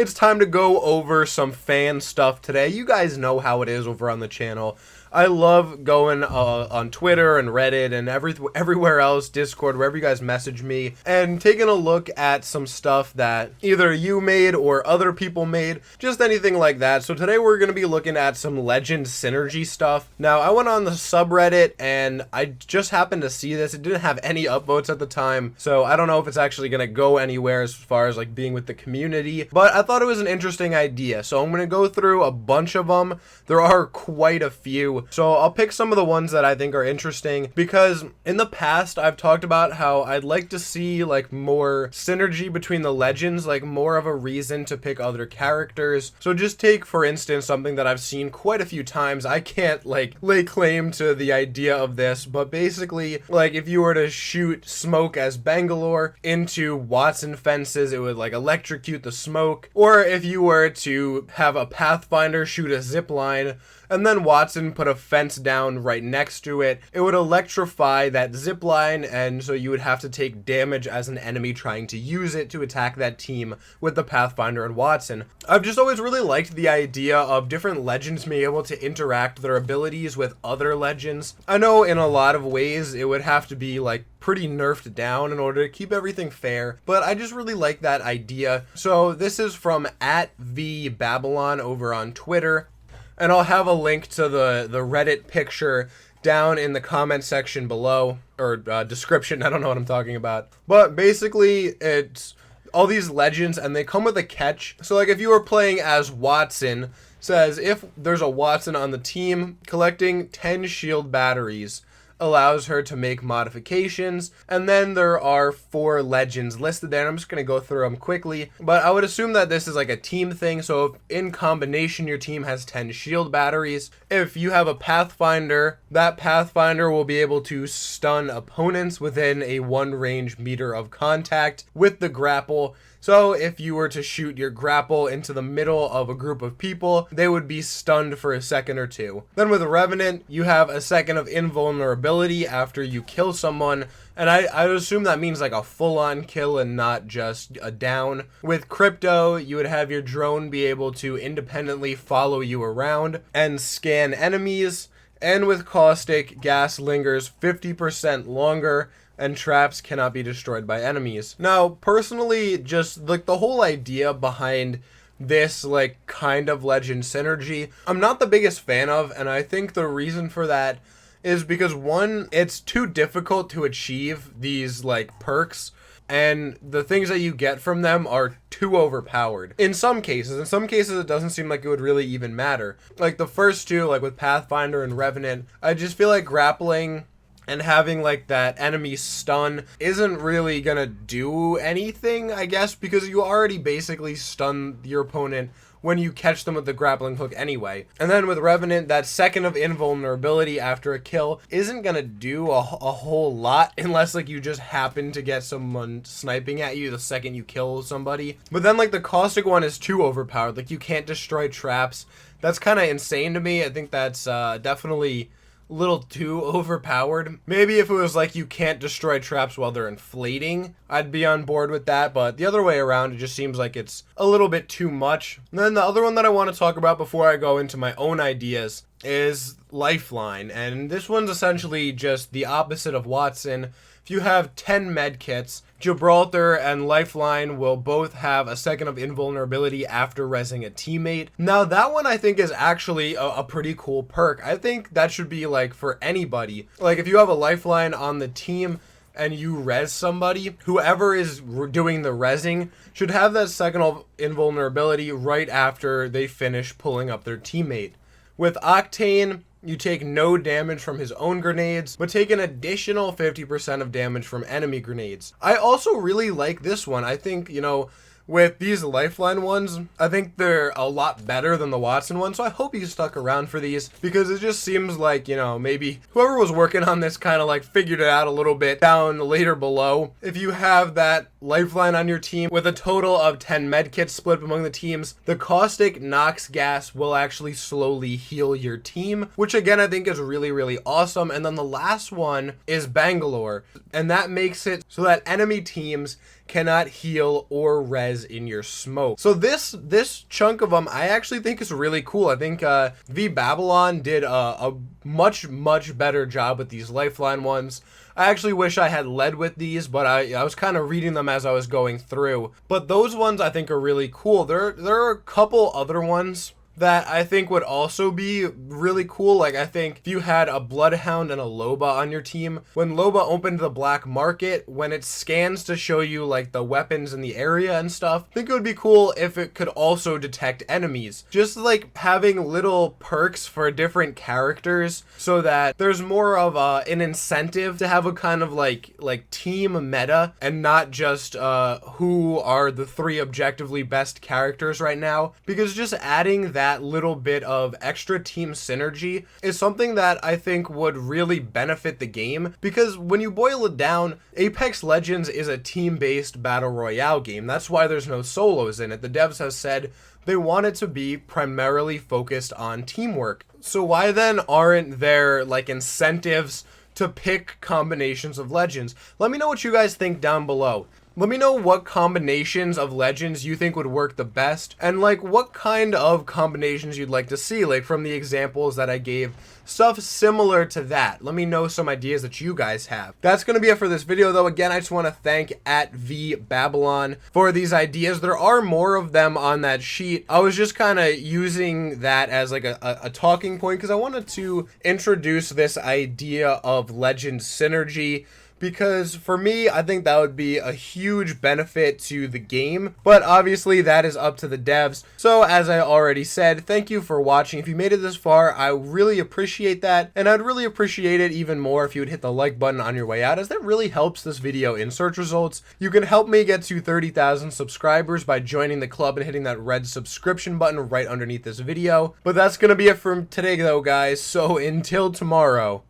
it's time to go over some fan stuff today. You guys know how it is over on the channel. I love going on Twitter and Reddit and everywhere else, Discord, wherever you guys message me, and taking a look at some stuff that either you made or other people made, just anything like that. So today we're going to be looking at some legend synergy stuff. Now, I went on the subreddit and I just happened to see this. It didn't have any upvotes at the time, so I don't know if it's actually going to go anywhere as far as like being with the community, but I thought it was an interesting idea. So I'm going to go through a bunch of them. There are quite a few. So I'll pick some of the ones that I think are interesting, because in the past I've talked about how I'd like to see like more synergy between the legends, like more of a reason to pick other characters. So just take for instance something that I've seen quite a few times. I can't like lay claim to the idea of this, but basically like if you were to shoot smoke as Bangalore into Wattson fences, it would like electrocute the smoke. Or if you were to have a Pathfinder shoot a zip line and then Wattson put a fence down right next to it, it would electrify that zip line, and so you would have to take damage as an enemy trying to use it to attack that team with the Pathfinder and Wattson. I've just always really liked the idea of different legends being able to interact their abilities with other legends. I know in a lot of ways it would have to be like pretty nerfed down in order to keep everything fair, but I just really like that idea. So this is from @VBabylon over on Twitter. And I'll have a link to the Reddit picture down in the comment section below, or description. I don't know what I'm talking about. But basically, it's all these legends, and they come with a catch. So like if you were playing as Wattson, says if there's a Wattson on the team, collecting 10 shield batteries allows her to make modifications. And then there are 4 legends listed there, and I'm just going to go through them quickly, but I would assume that this is like a team thing. So if in combination your team has 10 shield batteries, if you have a Pathfinder, that Pathfinder will be able to stun opponents within a 1 range meter of contact with the grapple. So if you were to shoot your grapple into the middle of a group of people, they would be stunned for a second or two. Then with Revenant, you have a second of invulnerability after you kill someone, and I would assume that means like a full-on kill and not just a down. With Crypto, you would have your drone be able to independently follow you around and scan enemies. And with Caustic, gas lingers 50% longer, and traps cannot be destroyed by enemies. Now, personally, just like the whole idea behind this like kind of legend synergy, I'm not the biggest fan of, and I think the reason for that is because one, it's too difficult to achieve these like perks, and the things that you get from them are too overpowered. In some cases it doesn't seem like it would really even matter. Like the first two, like with Pathfinder and Revenant, I just feel like grappling and having like that enemy stun isn't really gonna do anything, I guess, because you already basically stun your opponent when you catch them with the grappling hook anyway. And then with Revenant, that second of invulnerability after a kill isn't gonna do a whole lot unless like you just happen to get someone sniping at you the second you kill somebody. But then like the Caustic one is too overpowered. Like you can't destroy traps. That's kind of insane to me. I think that's definitely little too overpowered. Maybe if it was like you can't destroy traps while they're inflating, I'd be on board with that, but the other way around, it just seems like it's a little bit too much. And then the other one that I want to talk about before I go into my own ideas is Lifeline, and this one's essentially just the opposite of Wattson. If you have 10 medkits, Gibraltar and Lifeline will both have a second of invulnerability after rezzing a teammate. Now that one I think is actually a pretty cool perk. I think that should be like for anybody. Like if you have a Lifeline on the team and you res somebody, whoever is doing the rezzing should have that second of invulnerability right after they finish pulling up their teammate. With Octane, you take no damage from his own grenades, but take an additional 50% of damage from enemy grenades. I also really like this one. I think, you know, with these Lifeline ones, I think they're a lot better than the Wattson one, so I hope you stuck around for these, because it just seems like, you know, maybe whoever was working on this kind of like figured it out a little bit down later below. If you have that Lifeline on your team with a total of 10 medkits split among the teams, the Caustic Nox gas will actually slowly heal your team, which again I think is really, really awesome. And then the last one is Bangalore, and that makes it so that enemy teams cannot heal or res in your smoke. So this chunk of them I actually think is really cool. I think V Babylon did a much better job with these Lifeline ones. I actually wish I had led with these, but I was kind of reading them as I was going through. But those ones I think are really cool. There are a couple other ones that I think would also be really cool. Like, I think if you had a Bloodhound and a Loba on your team, when Loba opened the black market, when it scans to show you like the weapons in the area and stuff, I think it would be cool if it could also detect enemies. Just like having little perks for different characters so that there's more of an incentive to have a kind of like team meta and not just who are the 3 objectively best characters right now. Because just adding that little bit of extra team synergy is something that I think would really benefit the game, because when you boil it down, Apex Legends is a team-based battle royale game. That's why there's no solos in it. The devs have said they want it to be primarily focused on teamwork. So why then aren't there like incentives to pick combinations of legends? Let me know what you guys think down below. Let me know what combinations of legends you think would work the best, and like what kind of combinations you'd like to see, like from the examples that I gave, stuff similar to that. Let me know some ideas that you guys have. That's going to be it for this video though. Again, I just want to thank @VBabylon for these ideas. There are more of them on that sheet. I was just kind of using that as like a talking point because I wanted to introduce this idea of legend synergy. Because for me, I think that would be a huge benefit to the game, but obviously that is up to the devs. So as I already said, thank you for watching. If you made it this far, I really appreciate that, and I'd really appreciate it even more if you would hit the like button on your way out, as that really helps this video in search results. You can help me get to 30,000 subscribers by joining the club and hitting that red subscription button right underneath this video. But that's gonna be it from today though, guys, so until tomorrow,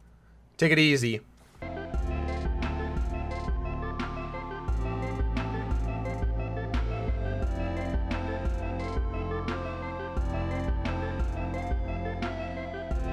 take it easy.